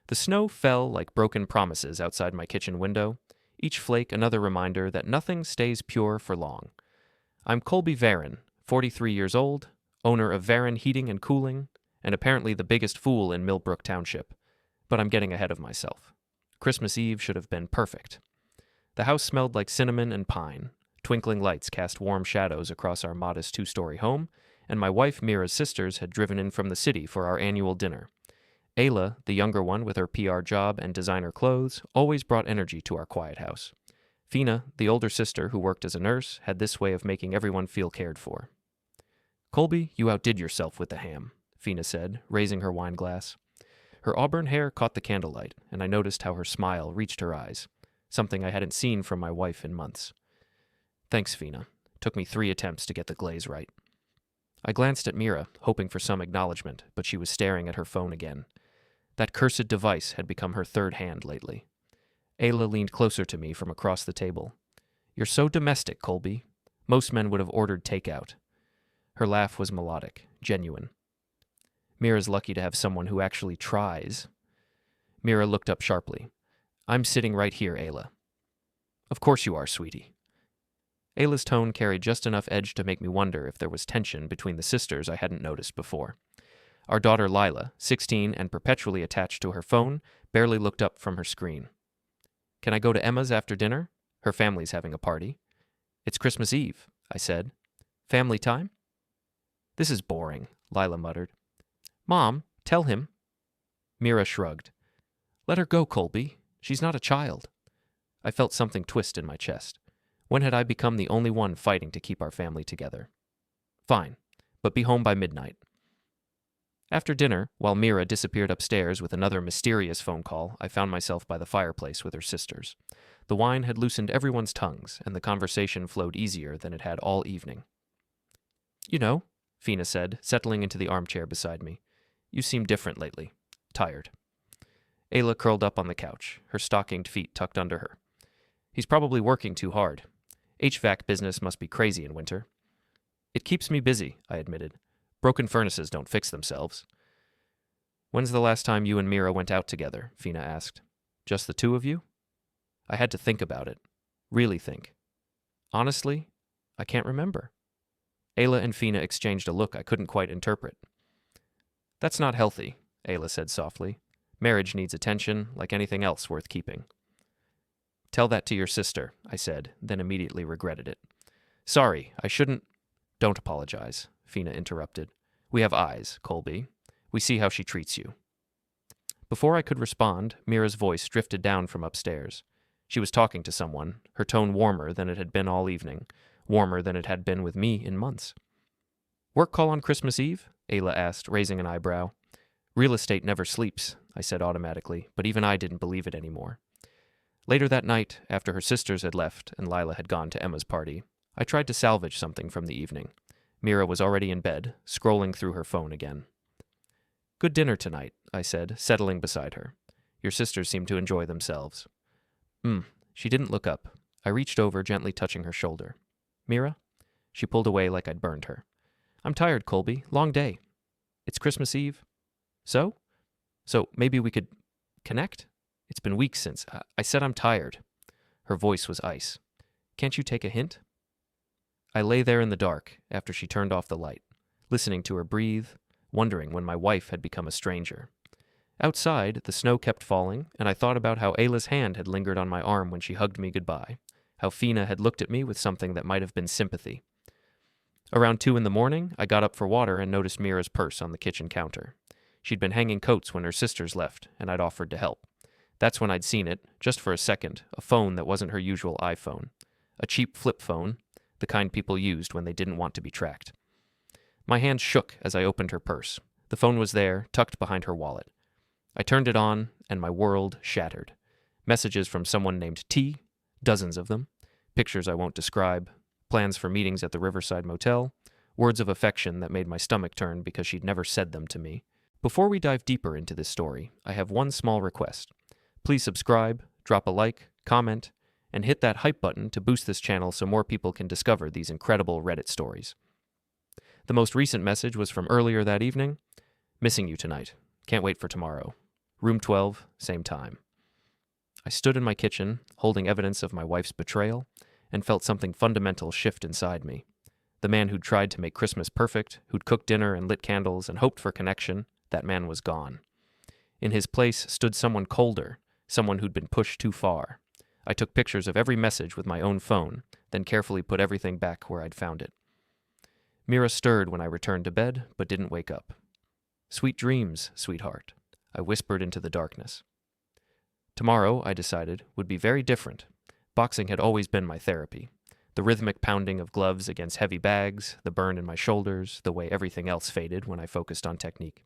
The snow fell like broken promises outside my kitchen window, each flake another reminder that nothing stays pure for long. I'm Colby Varron, 43 years old, owner of Varron Heating and Cooling, and apparently the biggest fool in Millbrook Township. But I'm getting ahead of myself. Christmas Eve should have been perfect. The house smelled like cinnamon and pine. Twinkling lights cast warm shadows across our modest two-story home, and my wife Mira's sisters had driven in from the city for our annual dinner. Ayla, the younger one with her PR job and designer clothes, always brought energy to our quiet house. Fina, the older sister who worked as a nurse, had this way of making everyone feel cared for. "Colby, you outdid yourself with the ham," Fina said, raising her wine glass. Her auburn hair caught the candlelight, and I noticed how her smile reached her eyes, something I hadn't seen from my wife in months. "Thanks, Fina. Took me 3 attempts to get the glaze right." I glanced at Mira, hoping for some acknowledgement, but she was staring at her phone again. That cursed device had become her third hand lately. Ayla leaned closer to me from across the table. "You're so domestic, Colby. Most men would have ordered takeout." Her laugh was melodic, genuine. "Mira's lucky to have someone who actually tries." Mira looked up sharply. "I'm sitting right here, Ayla." "Of course you are, sweetie." Ayla's tone carried just enough edge to make me wonder if there was tension between the sisters I hadn't noticed before. Our daughter Lila, 16 and perpetually attached to her phone, barely looked up from her screen. "Can I go to Emma's after dinner? Her family's having a party." "It's Christmas Eve," I said. "Family time?" "This is boring," Lila muttered. "Mom, tell him." Mira shrugged. "Let her go, Colby. She's not a child." I felt something twist in my chest. When had I become the only one fighting to keep our family together? "Fine, but be home by midnight." After dinner, while Mira disappeared upstairs with another mysterious phone call, I found myself by the fireplace with her sisters. The wine had loosened everyone's tongues, and the conversation flowed easier than it had all evening. "You know," Fina said, settling into the armchair beside me, "you seem different lately. Tired." Ayla curled up on the couch, her stockinged feet tucked under her. "He's probably working too hard. HVAC business must be crazy in winter." "It keeps me busy," I admitted. "Broken furnaces don't fix themselves." "When's the last time you and Mira went out together?" Fina asked. "Just the two of you?" I had to think about it. Really think. Honestly, I can't remember. Ayla and Fina exchanged a look I couldn't quite interpret. "That's not healthy," Ayla said softly. "Marriage needs attention, like anything else worth keeping." "Tell that to your sister," I said, then immediately regretted it. "Sorry, I shouldn't—" "Don't apologize," Fina interrupted. "We have eyes, Colby. We see how she treats you." Before I could respond, Mira's voice drifted down from upstairs. She was talking to someone, her tone warmer than it had been all evening, warmer than it had been with me in months. "Work call on Christmas Eve?" Ayla asked, raising an eyebrow. "Real estate never sleeps," I said automatically, but even I didn't believe it anymore. Later that night, after her sisters had left and Lila had gone to Emma's party, I tried to salvage something from the evening. Mira was already in bed, scrolling through her phone again. "Good dinner tonight," I said, settling beside her. "Your sisters seem to enjoy themselves." She didn't look up. I reached over, gently touching her shoulder. "Mira?" She pulled away like I'd burned her. "I'm tired, Colby. Long day." "It's Christmas Eve." So? "So maybe we could connect? It's been weeks since. I said I'm tired." Her voice was ice. "Can't you take a hint?" I lay there in the dark after she turned off the light, listening to her breathe, wondering when my wife had become a stranger. Outside, the snow kept falling, and I thought about how Ayla's hand had lingered on my arm when she hugged me goodbye, how Fina had looked at me with something that might have been sympathy. Around 2 a.m, I got up for water and noticed Mira's purse on the kitchen counter. She'd been hanging coats when her sisters left, and I'd offered to help. That's when I'd seen it, just for a second, a phone that wasn't her usual iPhone. A cheap flip phone, the kind people used when they didn't want to be tracked. My hand shook as I opened her purse. The phone was there, tucked behind her wallet. I turned it on, and my world shattered. Messages from someone named T, dozens of them, pictures I won't describe, plans for meetings at the Riverside Motel, words of affection that made my stomach turn because she'd never said them to me. Before we dive deeper into this story, I have one small request. Please subscribe, drop a like, comment, and hit that hype button to boost this channel so more people can discover these incredible Reddit stories. The most recent message was from earlier that evening. "Missing you tonight. Can't wait for tomorrow. Room 12, same time. I stood in my kitchen, holding evidence of my wife's betrayal, and felt something fundamental shift inside me. The man who'd tried to make Christmas perfect, who'd cooked dinner and lit candles and hoped for connection, that man was gone. In his place stood someone colder, someone who'd been pushed too far. I took pictures of every message with my own phone, then carefully put everything back where I'd found it. Mira stirred when I returned to bed, but didn't wake up. "Sweet dreams, sweetheart," I whispered into the darkness. Tomorrow, I decided, would be very different. Boxing had always been my therapy. The rhythmic pounding of gloves against heavy bags, the burn in my shoulders, the way everything else faded when I focused on technique.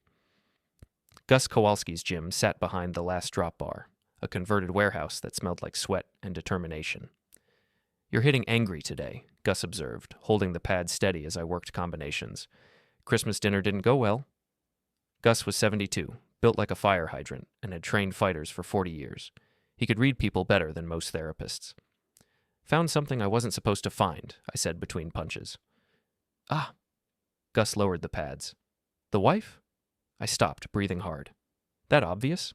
Gus Kowalski's gym sat behind the last drop bar, a converted warehouse that smelled like sweat and determination. "You're hitting angry today," Gus observed, holding the pad steady as I worked combinations. "Christmas dinner didn't go well." Gus was 72, built like a fire hydrant, and had trained fighters for 40 years. He could read people better than most therapists. "Found something I wasn't supposed to find," I said between punches. "Ah." Gus lowered the pads. "The wife?" I stopped, breathing hard. "That obvious?"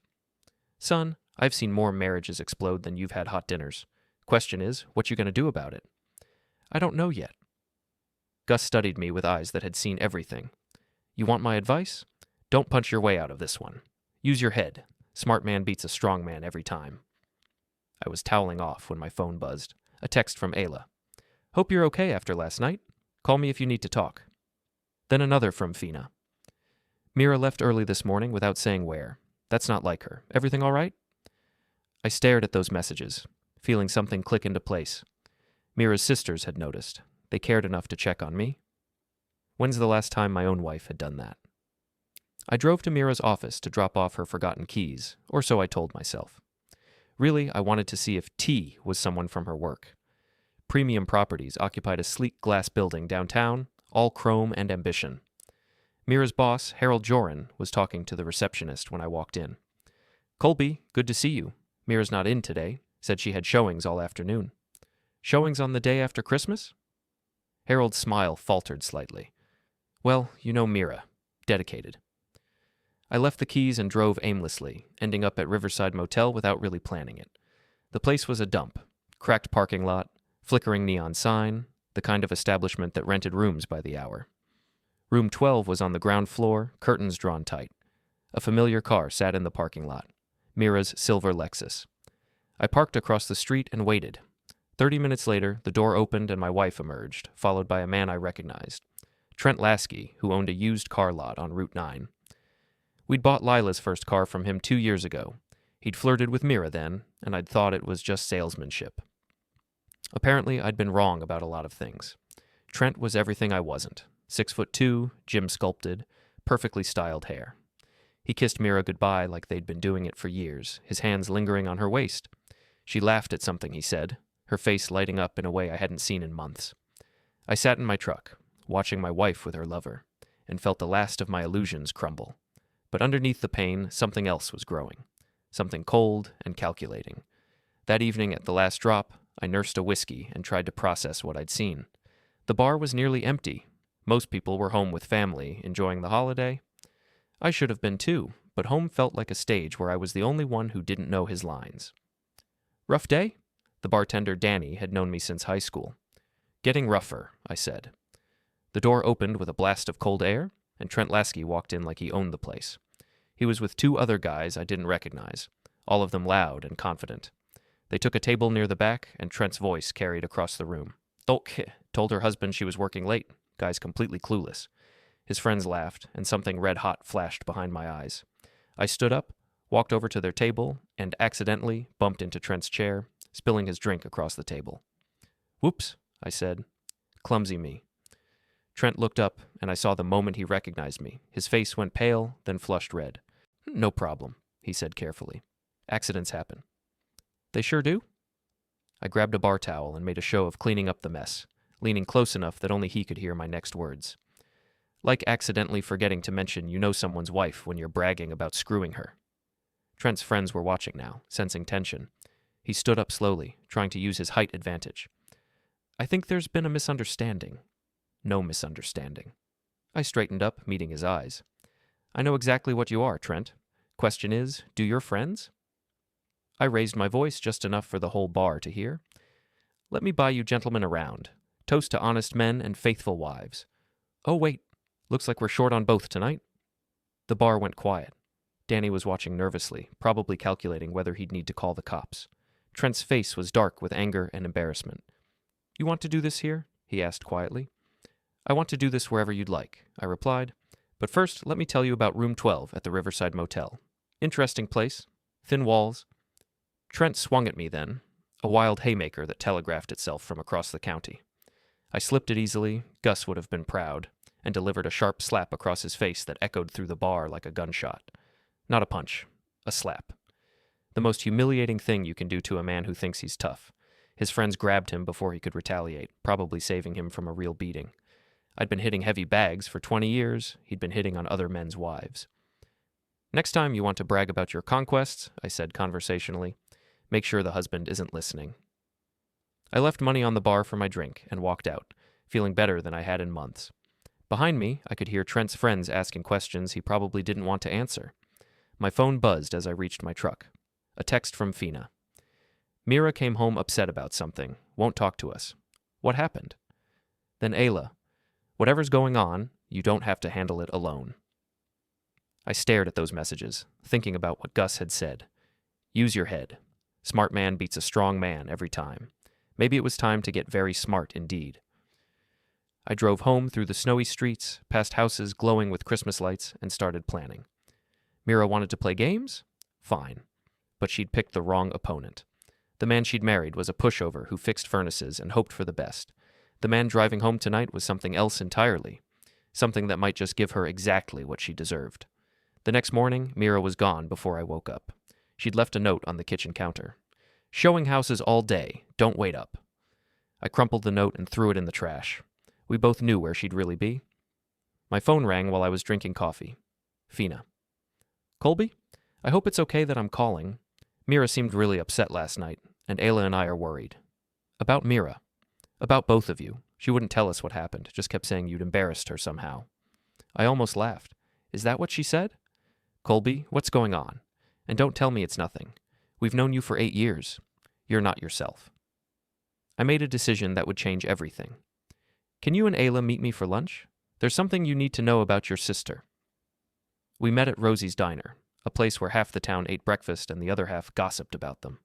"Son, I've seen more marriages explode than you've had hot dinners. Question is, what you going to do about it?" "I don't know yet." Gus studied me with eyes that had seen everything. "You want my advice? Don't punch your way out of this one. Use your head. Smart man beats a strong man every time." I was toweling off when my phone buzzed. A text from Ayla. "Hope you're okay after last night. Call me if you need to talk." Then another from Fina. "Mira left early this morning without saying where. That's not like her. Everything all right?" I stared at those messages, feeling something click into place. Mira's sisters had noticed. They cared enough to check on me. When's the last time my own wife had done that? I drove to Mira's office to drop off her forgotten keys, or so I told myself. Really, I wanted to see if T was someone from her work. Premium Properties occupied a sleek glass building downtown, all chrome and ambition. Mira's boss, Harold Joran, was talking to the receptionist when I walked in. "Colby, good to see you. Mira's not in today. Said she had showings all afternoon." "Showings on the day after Christmas?" Harold's smile faltered slightly. "Well, you know Mira. Dedicated." I left the keys and drove aimlessly, ending up at Riverside Motel without really planning it. The place was a dump. Cracked parking lot, flickering neon sign, the kind of establishment that rented rooms by the hour. Room 12 was on the ground floor, curtains drawn tight. A familiar car sat in the parking lot. Mira's silver Lexus. I parked across the street and waited. 30 minutes later, the door opened and my wife emerged, followed by a man I recognized. Trent Lasky, who owned a used car lot on Route 9. We'd bought Lila's first car from him 2 years ago. He'd flirted with Mira then, and I'd thought it was just salesmanship. Apparently, I'd been wrong about a lot of things. Trent was everything I wasn't. 6'2", gym sculpted, perfectly styled hair. He kissed Mira goodbye like they'd been doing it for years, his hands lingering on her waist. She laughed at something he said, her face lighting up in a way I hadn't seen in months. I sat in my truck, watching my wife with her lover, and felt the last of my illusions crumble. But underneath the pain, something else was growing. Something cold and calculating. That evening at the last drop, I nursed a whiskey and tried to process what I'd seen. The bar was nearly empty. Most people were home with family, enjoying the holiday. I should have been too, but home felt like a stage where I was the only one who didn't know his lines. "Rough day?" The bartender, Danny, had known me since high school. "Getting rougher," I said. The door opened with a blast of cold air, and Trent Lasky walked in like he owned the place. He was with 2 other guys I didn't recognize, all of them loud and confident. They took a table near the back, and Trent's voice carried across the room. Told her husband she was working late. Guy's completely clueless. His friends laughed, and something red-hot flashed behind my eyes. I stood up, walked over to their table, and accidentally bumped into Trent's chair, spilling his drink across the table. "Whoops," I said. "Clumsy me." Trent looked up, and I saw the moment he recognized me. His face went pale, then flushed red. "No problem," he said carefully. "Accidents happen." "They sure do?" I grabbed a bar towel and made a show of cleaning up the mess, leaning close enough that only he could hear my next words. "Like accidentally forgetting to mention you know someone's wife when you're bragging about screwing her." Trent's friends were watching now, sensing tension. He stood up slowly, trying to use his height advantage. "I think there's been a misunderstanding." "No misunderstanding." I straightened up, meeting his eyes. "I know exactly what you are, Trent. Question is, do your friends? I raised my voice just enough for the whole bar to hear. Let me buy you gentlemen a round. Toast to honest men and faithful wives. Oh, wait. Looks like we're short on both tonight. The bar went quiet. Danny was watching nervously, probably calculating whether he'd need to call the cops. Trent's face was dark with anger and embarrassment. You want to do this here? He asked quietly. I want to do this wherever you'd like, I replied. But first, let me tell you about room 12 at the Riverside Motel. Interesting place. Thin walls. Trent swung at me then, a wild haymaker that telegraphed itself from across the county. I slipped it easily, Gus would have been proud, and delivered a sharp slap across his face that echoed through the bar like a gunshot. Not a punch, a slap. The most humiliating thing you can do to a man who thinks he's tough. His friends grabbed him before he could retaliate, probably saving him from a real beating. I'd been hitting heavy bags for 20 years, he'd been hitting on other men's wives. Next time you want to brag about your conquests, I said conversationally, make sure the husband isn't listening. I left money on the bar for my drink and walked out, feeling better than I had in months. Behind me, I could hear Trent's friends asking questions he probably didn't want to answer. My phone buzzed as I reached my truck. A text from Fina. Mira came home upset about something, won't talk to us. What happened? Then Ayla. Whatever's going on, you don't have to handle it alone. I stared at those messages, thinking about what Gus had said. Use your head. Smart man beats a strong man every time. Maybe it was time to get very smart indeed. I drove home through the snowy streets, past houses glowing with Christmas lights, and started planning. Mira wanted to play games? Fine. But she'd picked the wrong opponent. The man she'd married was a pushover who fixed furnaces and hoped for the best. The man driving home tonight was something else entirely, something that might just give her exactly what she deserved. The next morning, Mira was gone before I woke up. She'd left a note on the kitchen counter. Showing houses all day, don't wait up. I crumpled the note and threw it in the trash. We both knew where she'd really be. My phone rang while I was drinking coffee. Fina. Colby? I hope it's okay that I'm calling. Mira seemed really upset last night, and Ayla and I are worried. About Mira. About both of you. She wouldn't tell us what happened, just kept saying you'd embarrassed her somehow. I almost laughed. Is that what she said? Colby, what's going on? And don't tell me it's nothing. We've known you for 8 years. You're not yourself. I made a decision that would change everything. Can you and Ayla meet me for lunch? There's something you need to know about your sister. We met at Rosie's Diner, a place where half the town ate breakfast and the other half gossiped about them.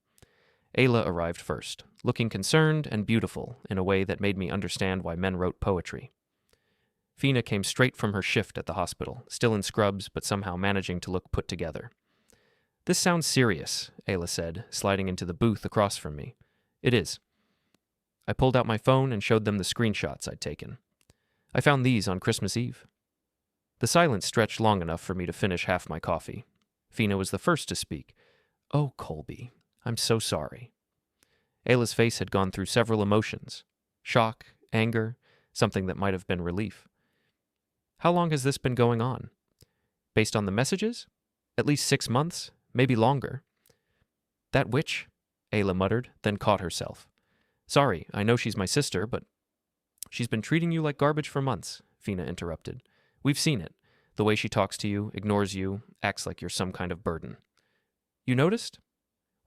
Ayla arrived first, looking concerned and beautiful in a way that made me understand why men wrote poetry. Fina came straight from her shift at the hospital, still in scrubs but somehow managing to look put together. This sounds serious, Ayla said, sliding into the booth across from me. It is. I pulled out my phone and showed them the screenshots I'd taken. I found these on Christmas Eve. The silence stretched long enough for me to finish half my coffee. Fina was the first to speak. Oh, Colby, I'm so sorry. Ayla's face had gone through several emotions. Shock, anger, something that might have been relief. How long has this been going on? Based on the messages? At least 6 months, maybe longer. That witch? Ayla muttered, then caught herself. Sorry, I know she's my sister, but she's been treating you like garbage for months, Fina interrupted. We've seen it. The way she talks to you, ignores you, acts like you're some kind of burden. You noticed?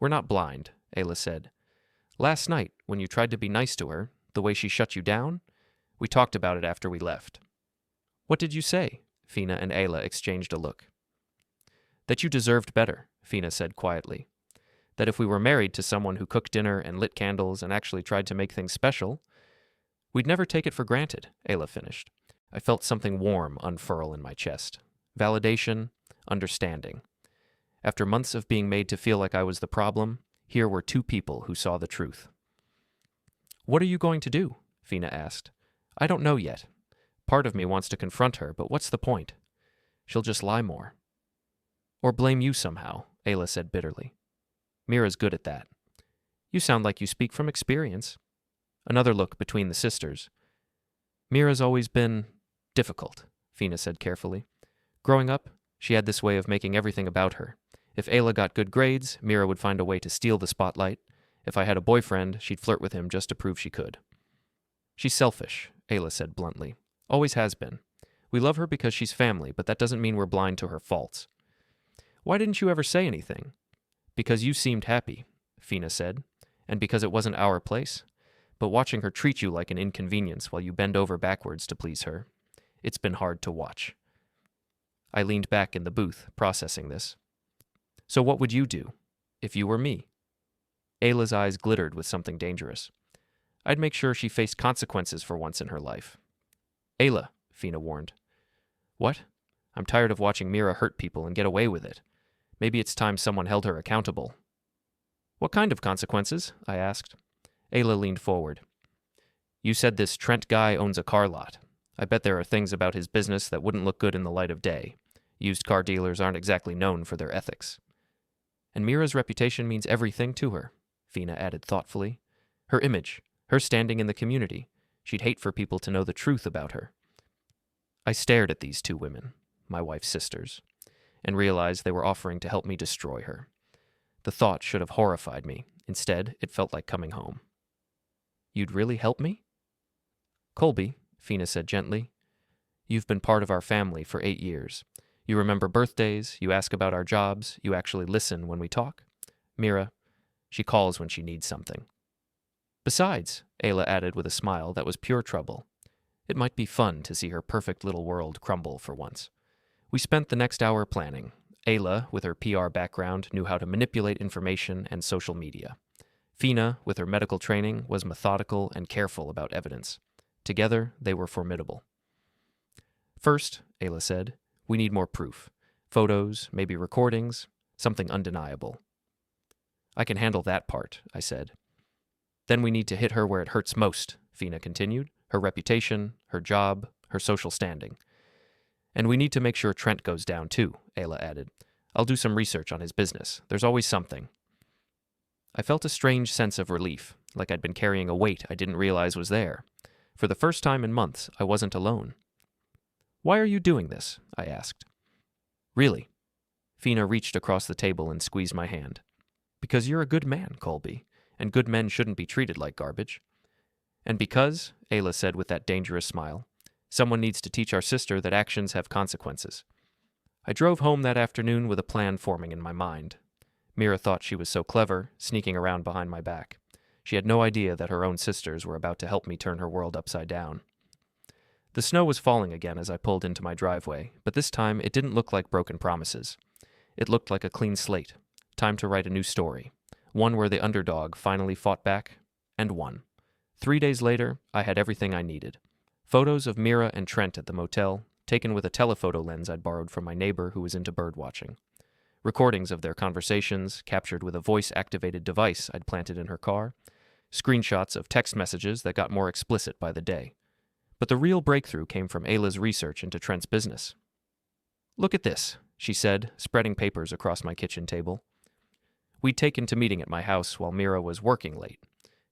We're not blind, Ayla said. Last night, when you tried to be nice to her, the way she shut you down, we talked about it after we left. What did you say? Fina and Ayla exchanged a look. That you deserved better, Fina said quietly. That if we were married to someone who cooked dinner and lit candles and actually tried to make things special, we'd never take it for granted, Ayla finished. I felt something warm unfurl in my chest. Validation, understanding. After months of being made to feel like I was the problem, here were 2 people who saw the truth. What are you going to do? Fina asked. I don't know yet. Part of me wants to confront her, but what's the point? She'll just lie more. Or blame you somehow, Ayla said bitterly. Mira's good at that. You sound like you speak from experience. Another look between the sisters. Mira's always been difficult, Fina said carefully. Growing up, she had this way of making everything about her. If Ayla got good grades, Mira would find a way to steal the spotlight. If I had a boyfriend, she'd flirt with him just to prove she could. She's selfish, Ayla said bluntly. Always has been. We love her because she's family, but that doesn't mean we're blind to her faults. Why didn't you ever say anything? Because you seemed happy, Fina said, and because it wasn't our place. But watching her treat you like an inconvenience while you bend over backwards to please her, it's been hard to watch. I leaned back in the booth, processing this. So what would you do, if you were me? Ayla's eyes glittered with something dangerous. I'd make sure she faced consequences for once in her life. Ayla, Fina warned. What? I'm tired of watching Mira hurt people and get away with it. Maybe it's time someone held her accountable. What kind of consequences? I asked. Ayla leaned forward. You said this Trent guy owns a car lot. I bet there are things about his business that wouldn't look good in the light of day. Used car dealers aren't exactly known for their ethics. And Mira's reputation means everything to her, Fina added thoughtfully. Her image, her standing in the community. She'd hate for people to know the truth about her. I stared at these two women, my wife's sisters, and realized they were offering to help me destroy her. The thought should have horrified me. Instead, it felt like coming home. You'd really help me? Colby, Fina said gently, you've been part of our family for 8 years. You remember birthdays, you ask about our jobs, you actually listen when we talk. Mira, she calls when she needs something. Besides, Ayla added with a smile that was pure trouble, it might be fun to see her perfect little world crumble for once. We spent the next hour planning. Ayla, with her PR background, knew how to manipulate information and social media. Fina, with her medical training, was methodical and careful about evidence. Together, they were formidable. First, Ayla said, we need more proof. Photos, maybe recordings, something undeniable. I can handle that part, I said. Then we need to hit her where it hurts most, Fina continued. Her reputation, her job, her social standing. And we need to make sure Trent goes down too, Ayla added. I'll do some research on his business. There's always something. I felt a strange sense of relief, like I'd been carrying a weight I didn't realize was there. For the first time in months, I wasn't alone. Why are you doing this? I asked. Really? Fina reached across the table and squeezed my hand. Because you're a good man, Colby, and good men shouldn't be treated like garbage. And because, Ayla said with that dangerous smile, someone needs to teach our sister that actions have consequences. I drove home that afternoon with a plan forming in my mind. Mira thought she was so clever, sneaking around behind my back. She had no idea that her own sisters were about to help me turn her world upside down. The snow was falling again as I pulled into my driveway, but this time it didn't look like broken promises. It looked like a clean slate. Time to write a new story. One where the underdog finally fought back and won. 3 days later, I had everything I needed. Photos of Mira and Trent at the motel, taken with a telephoto lens I'd borrowed from my neighbor who was into birdwatching. Recordings of their conversations, captured with a voice-activated device I'd planted in her car. Screenshots of text messages that got more explicit by the day. But the real breakthrough came from Ayla's research into Trent's business. Look at this, she said, spreading papers across my kitchen table. We'd taken to meeting at my house while Mira was working late.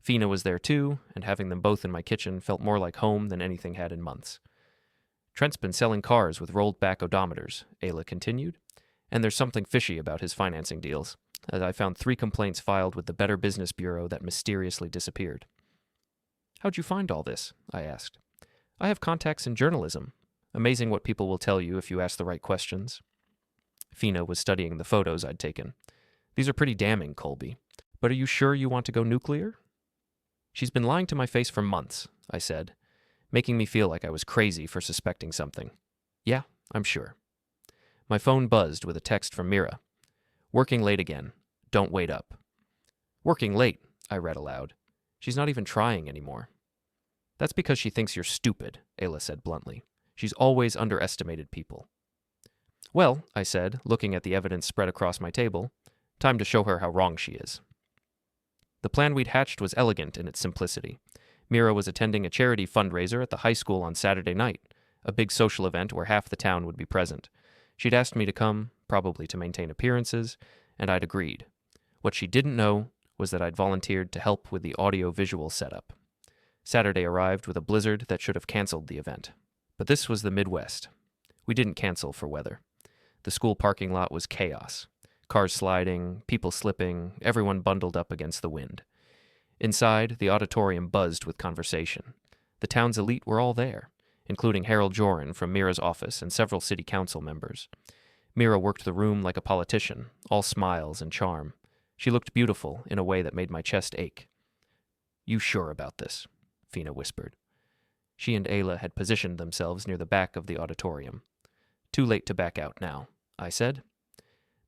Fina was there too, and having them both in my kitchen felt more like home than anything had in months. Trent's been selling cars with rolled-back odometers, Ayla continued, and there's something fishy about his financing deals, as I found 3 complaints filed with the Better Business Bureau that mysteriously disappeared. How'd you find all this? I asked. I have contacts in journalism. Amazing what people will tell you if you ask the right questions. Fina was studying the photos I'd taken. These are pretty damning, Colby. But are you sure you want to go nuclear? She's been lying to my face for months, I said, making me feel like I was crazy for suspecting something. Yeah, I'm sure. My phone buzzed with a text from Mira. Working late again. Don't wait up. Working late, I read aloud. She's not even trying anymore. That's because she thinks you're stupid, Ayla said bluntly. She's always underestimated people. Well, I said, looking at the evidence spread across my table, time to show her how wrong she is. The plan we'd hatched was elegant in its simplicity. Mira was attending a charity fundraiser at the high school on Saturday night, a big social event where half the town would be present. She'd asked me to come, probably to maintain appearances, and I'd agreed. What she didn't know was that I'd volunteered to help with the audio-visual setup. Saturday arrived with a blizzard that should have canceled the event. But this was the Midwest. We didn't cancel for weather. The school parking lot was chaos. Cars sliding, people slipping, everyone bundled up against the wind. Inside, the auditorium buzzed with conversation. The town's elite were all there, including Harold Joran from Mira's office and several city council members. Mira worked the room like a politician, all smiles and charm. She looked beautiful in a way that made my chest ache. "You sure about this?" Fina whispered. She and Ayla had positioned themselves near the back of the auditorium. "Too late to back out now," I said.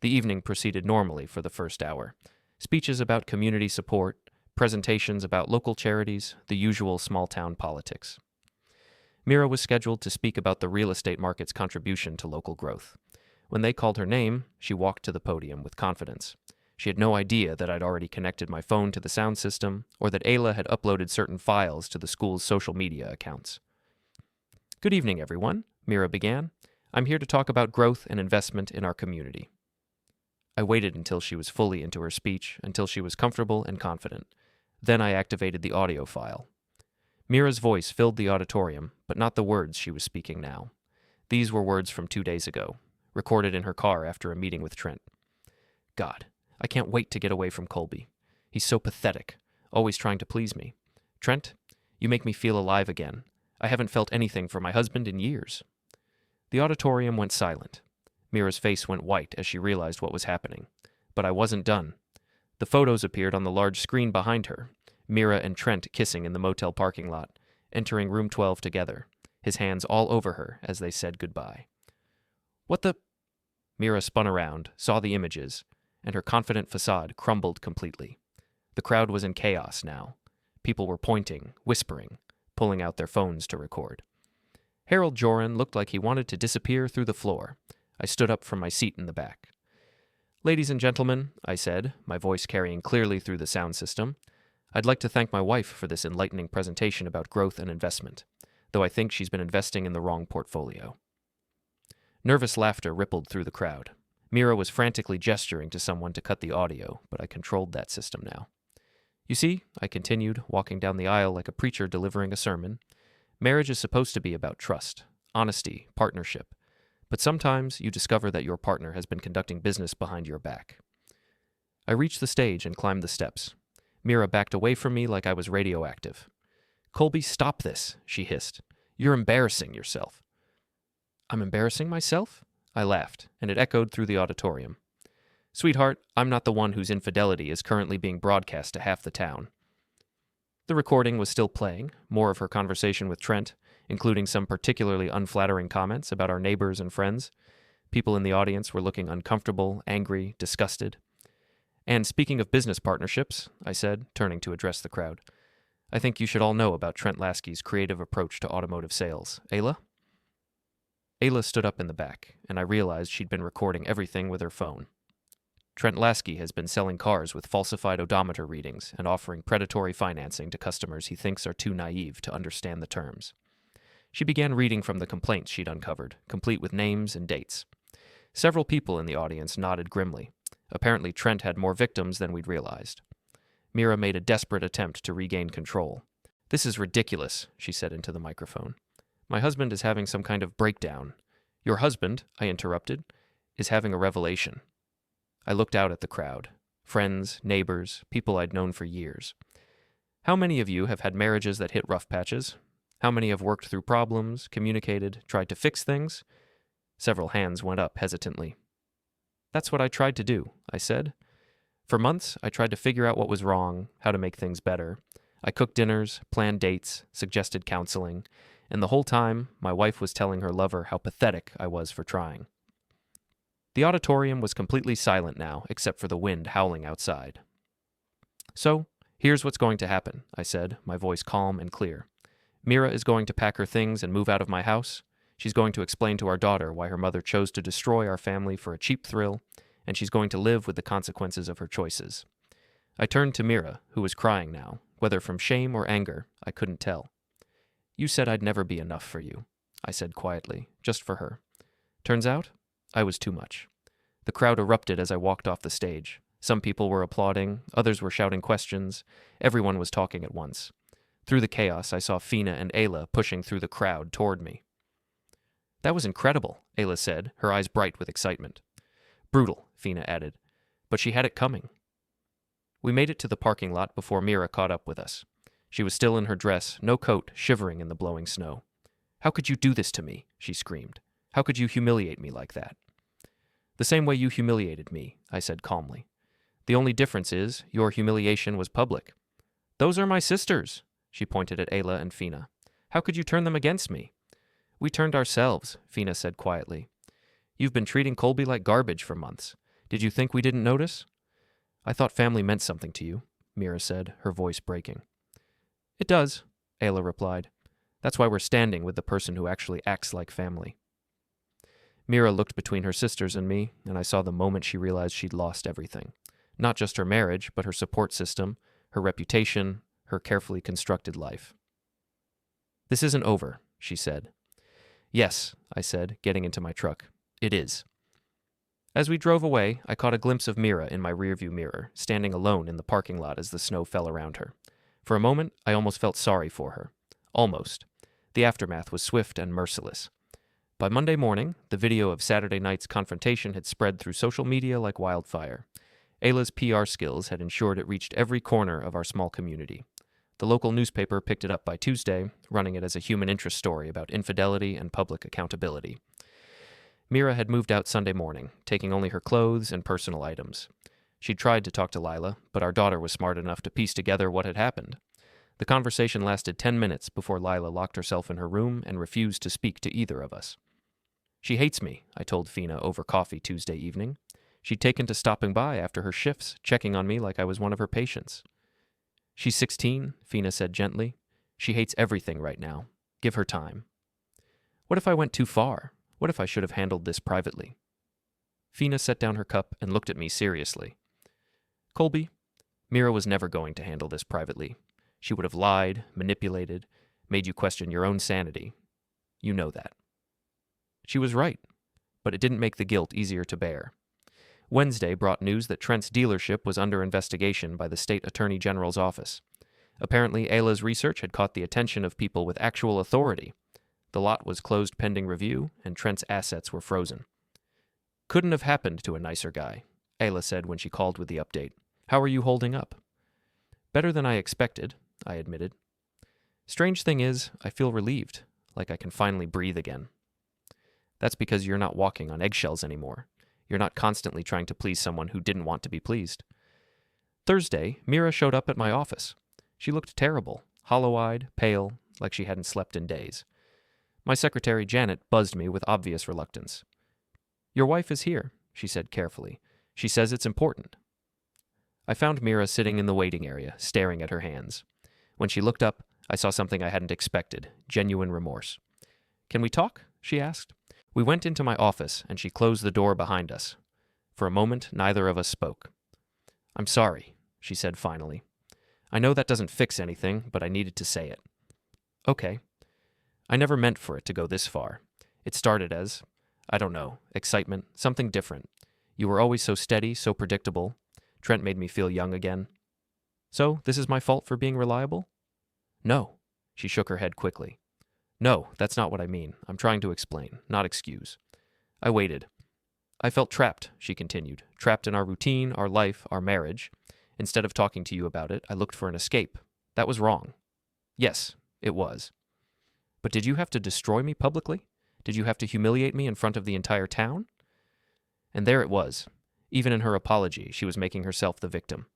The evening proceeded normally for the first hour. Speeches about community support, presentations about local charities, the usual small-town politics. Mira was scheduled to speak about the real estate market's contribution to local growth. When they called her name, she walked to the podium with confidence. She had no idea that I'd already connected my phone to the sound system, or that Ayla had uploaded certain files to the school's social media accounts. "Good evening, everyone," Mira began. "I'm here to talk about growth and investment in our community." I waited until she was fully into her speech, until she was comfortable and confident. Then I activated the audio file. Mira's voice filled the auditorium, but not the words she was speaking now. These were words from 2 days ago, recorded in her car after a meeting with Trent. "God, I can't wait to get away from Colby. He's so pathetic, always trying to please me. Trent, you make me feel alive again. I haven't felt anything for my husband in years." The auditorium went silent. Mira's face went white as she realized what was happening. But I wasn't done. The photos appeared on the large screen behind her, Mira and Trent kissing in the motel parking lot, entering room 12 together, his hands all over her as they said goodbye. "What the—" Mira spun around, saw the images, and her confident facade crumbled completely. The crowd was in chaos now. People were pointing, whispering, pulling out their phones to record. Harold Joran looked like he wanted to disappear through the floor. I stood up from my seat in the back. "Ladies and gentlemen," I said, my voice carrying clearly through the sound system, "I'd like to thank my wife for this enlightening presentation about growth and investment, though I think she's been investing in the wrong portfolio." Nervous laughter rippled through the crowd. Mira was frantically gesturing to someone to cut the audio, but I controlled that system now. "You see," I continued, walking down the aisle like a preacher delivering a sermon, "marriage is supposed to be about trust, honesty, partnership. But sometimes you discover that your partner has been conducting business behind your back." I reached the stage and climbed the steps. Mira backed away from me like I was radioactive. "Colby, stop this," she hissed. "You're embarrassing yourself." "I'm embarrassing myself?" I laughed, and it echoed through the auditorium. "Sweetheart, I'm not the one whose infidelity is currently being broadcast to half the town." The recording was still playing, more of her conversation with Trent, including some particularly unflattering comments about our neighbors and friends. People in the audience were looking uncomfortable, angry, disgusted. "And speaking of business partnerships," I said, turning to address the crowd, "I think you should all know about Trent Lasky's creative approach to automotive sales. Ayla?" Ayla stood up in the back, and I realized she'd been recording everything with her phone. "Trent Lasky has been selling cars with falsified odometer readings and offering predatory financing to customers he thinks are too naive to understand the terms." She began reading from the complaints she'd uncovered, complete with names and dates. Several people in the audience nodded grimly. Apparently Trent had more victims than we'd realized. Mira made a desperate attempt to regain control. "This is ridiculous," she said into the microphone. "My husband is having some kind of breakdown." "Your husband," I interrupted, "is having a revelation." I looked out at the crowd. Friends, neighbors, people I'd known for years. "How many of you have had marriages that hit rough patches? How many have worked through problems, communicated, tried to fix things?" Several hands went up hesitantly. "That's what I tried to do," I said. "For months, I tried to figure out what was wrong, how to make things better. I cooked dinners, planned dates, suggested counseling, and the whole time, my wife was telling her lover how pathetic I was for trying." The auditorium was completely silent now, except for the wind howling outside. "So, here's what's going to happen," I said, my voice calm and clear. "Mira is going to pack her things and move out of my house. She's going to explain to our daughter why her mother chose to destroy our family for a cheap thrill, and she's going to live with the consequences of her choices." I turned to Mira, who was crying now, whether from shame or anger, I couldn't tell. "You said I'd never be enough for you," I said quietly, just for her. Turns out, I was too much. The crowd erupted as I walked off the stage. Some people were applauding, others were shouting questions. Everyone was talking at once. Through the chaos, I saw Fina and Ayla pushing through the crowd toward me. "That was incredible," Ayla said, her eyes bright with excitement. "Brutal," Fina added, "but she had it coming." We made it to the parking lot before Mira caught up with us. She was still in her dress, no coat, shivering in the blowing snow. "How could you do this to me?" she screamed. "How could you humiliate me like that?" The same way you humiliated me, I said calmly. The only difference is your humiliation was public. Those are my sisters, she pointed at Ayla and Fina. How could you turn them against me? We turned ourselves, Fina said quietly. You've been treating Colby like garbage for months. Did you think we didn't notice? I thought family meant something to you, Mira said, her voice breaking. It does, Ayla replied. That's why we're standing with the person who actually acts like family. Mira looked between her sisters and me, and I saw the moment she realized she'd lost everything. Not just her marriage, but her support system, her reputation, her carefully constructed life. This isn't over, she said. Yes, I said, getting into my truck. It is. As we drove away, I caught a glimpse of Mira in my rearview mirror, standing alone in the parking lot as the snow fell around her. For a moment, I almost felt sorry for her. Almost. The aftermath was swift and merciless. By Monday morning, the video of Saturday night's confrontation had spread through social media like wildfire. Ayla's PR skills had ensured it reached every corner of our small community. The local newspaper picked it up by Tuesday, running it as a human interest story about infidelity and public accountability. Mira had moved out Sunday morning, taking only her clothes and personal items. She'd tried to talk to Lila, but our daughter was smart enough to piece together what had happened. The conversation lasted 10 minutes before Lila locked herself in her room and refused to speak to either of us. She hates me, I told Fina over coffee Tuesday evening. She'd taken to stopping by after her shifts, checking on me like I was one of her patients. She's 16, Fina said gently. She hates everything right now. Give her time. What if I went too far? What if I should have handled this privately? Fina set down her cup and looked at me seriously. Colby, Mira was never going to handle this privately. She would have lied, manipulated, made you question your own sanity. You know that. She was right, but it didn't make the guilt easier to bear. Wednesday brought news that Trent's dealership was under investigation by the state attorney general's office. Apparently, Ayla's research had caught the attention of people with actual authority. The lot was closed pending review, and Trent's assets were frozen. Couldn't have happened to a nicer guy, Ayla said when she called with the update. How are you holding up? Better than I expected, I admitted. Strange thing is, I feel relieved, like I can finally breathe again. That's because you're not walking on eggshells anymore. You're not constantly trying to please someone who didn't want to be pleased. Thursday, Mira showed up at my office. She looked terrible, hollow-eyed, pale, like she hadn't slept in days. My secretary, Janet, buzzed me with obvious reluctance. Your wife is here, she said carefully. She says it's important. I found Mira sitting in the waiting area, staring at her hands. When she looked up, I saw something I hadn't expected, genuine remorse. Can we talk? She asked. We went into my office, and she closed the door behind us. For a moment, neither of us spoke. I'm sorry, she said finally. I know that doesn't fix anything, but I needed to say it. Okay. I never meant for it to go this far. It started as, I don't know, excitement, something different. You were always so steady, so predictable. Trent made me feel young again. So, this is my fault for being reliable? No, she shook her head quickly. No, that's not what I mean. I'm trying to explain, not excuse. I waited. I felt trapped, she continued, trapped in our routine, our life, our marriage. Instead of talking to you about it, I looked for an escape. That was wrong. Yes, it was. But did you have to destroy me publicly? Did you have to humiliate me in front of the entire town? And there it was. Even in her apology, she was making herself the victim.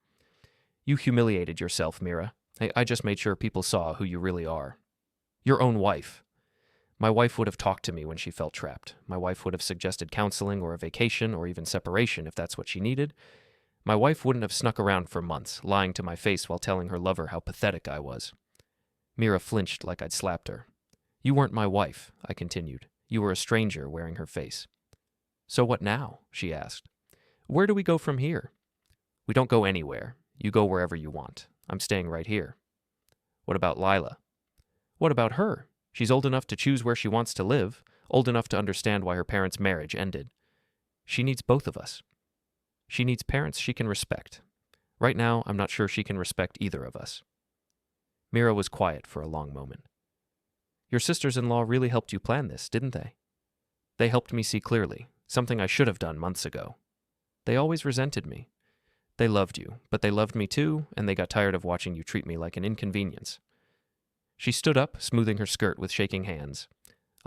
You humiliated yourself, Mira. I just made sure people saw who you really are. Your own wife. My wife would have talked to me when she felt trapped. My wife would have suggested counseling or a vacation or even separation if that's what she needed. My wife wouldn't have snuck around for months, lying to my face while telling her lover how pathetic I was. Mira flinched like I'd slapped her. You weren't my wife, I continued. You were a stranger wearing her face. So what now? She asked. Where do we go from here? We don't go anywhere. You go wherever you want. I'm staying right here. What about Lila? What about her? She's old enough to choose where she wants to live, old enough to understand why her parents' marriage ended. She needs both of us. She needs parents she can respect. Right now, I'm not sure she can respect either of us. Mira was quiet for a long moment. Your sisters-in-law really helped you plan this, didn't they? They helped me see clearly, something I should have done months ago. They always resented me. They loved you, but they loved me too, and they got tired of watching you treat me like an inconvenience. She stood up, smoothing her skirt with shaking hands.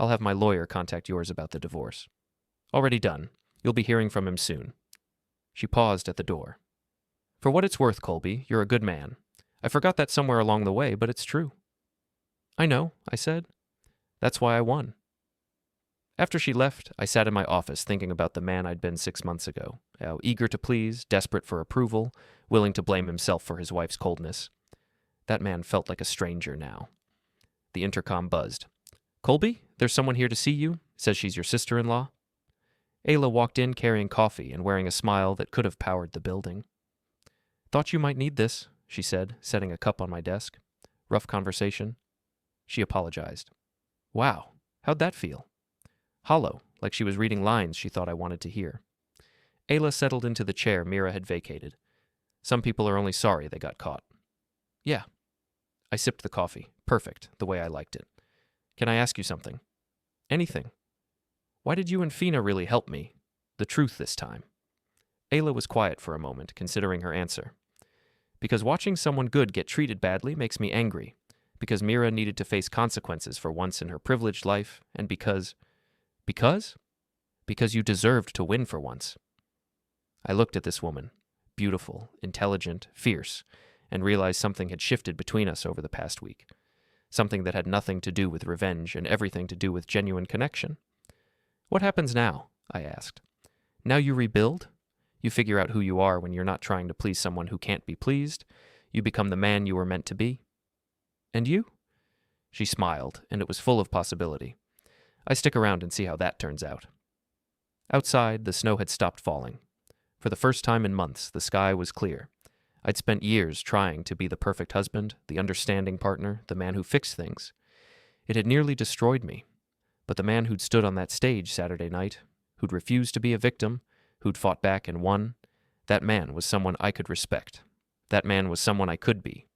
I'll have my lawyer contact yours about the divorce. Already done. You'll be hearing from him soon." She paused at the door. "For what it's worth, Colby, you're a good man. I forgot that somewhere along the way, but it's true." "I know," I said. "That's why I won." After she left, I sat in my office thinking about the man I'd been 6 months ago, how eager to please, desperate for approval, willing to blame himself for his wife's coldness. That man felt like a stranger now. The intercom buzzed. "Colby, there's someone here to see you. Says she's your sister-in-law." Ayla walked in carrying coffee and wearing a smile that could have powered the building. "Thought you might need this," she said, setting a cup on my desk. "Rough conversation." She apologized. "Wow, how'd that feel?" Hollow, like she was reading lines she thought I wanted to hear. Ayla settled into the chair Mira had vacated. Some people are only sorry they got caught. "Yeah." I sipped the coffee. Perfect, the way I liked it. "Can I ask you something?" "Anything." "Why did you and Fina really help me? The truth this time." Ayla was quiet for a moment, considering her answer. "Because watching someone good get treated badly makes me angry. Because Mira needed to face consequences for once in her privileged life, and because... Because? Because you deserved to win for once." I looked at this woman, beautiful, intelligent, fierce, and realized something had shifted between us over the past week. Something that had nothing to do with revenge and everything to do with genuine connection. "What happens now?" I asked. "Now you rebuild? You figure out who you are when you're not trying to please someone who can't be pleased? You become the man you were meant to be? And you?" She smiled, and it was full of possibility. I stick around and see how that turns out. Outside, the snow had stopped falling. For the first time in months, the sky was clear. I'd spent years trying to be the perfect husband, the understanding partner, the man who fixed things. It had nearly destroyed me. But the man who'd stood on that stage Saturday night, who'd refused to be a victim, who'd fought back and won, that man was someone I could respect. That man was someone I could be.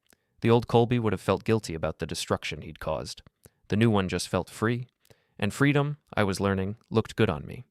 The old Colby would have felt guilty about the destruction he'd caused. The new one just felt free. And freedom, I was learning, looked good on me.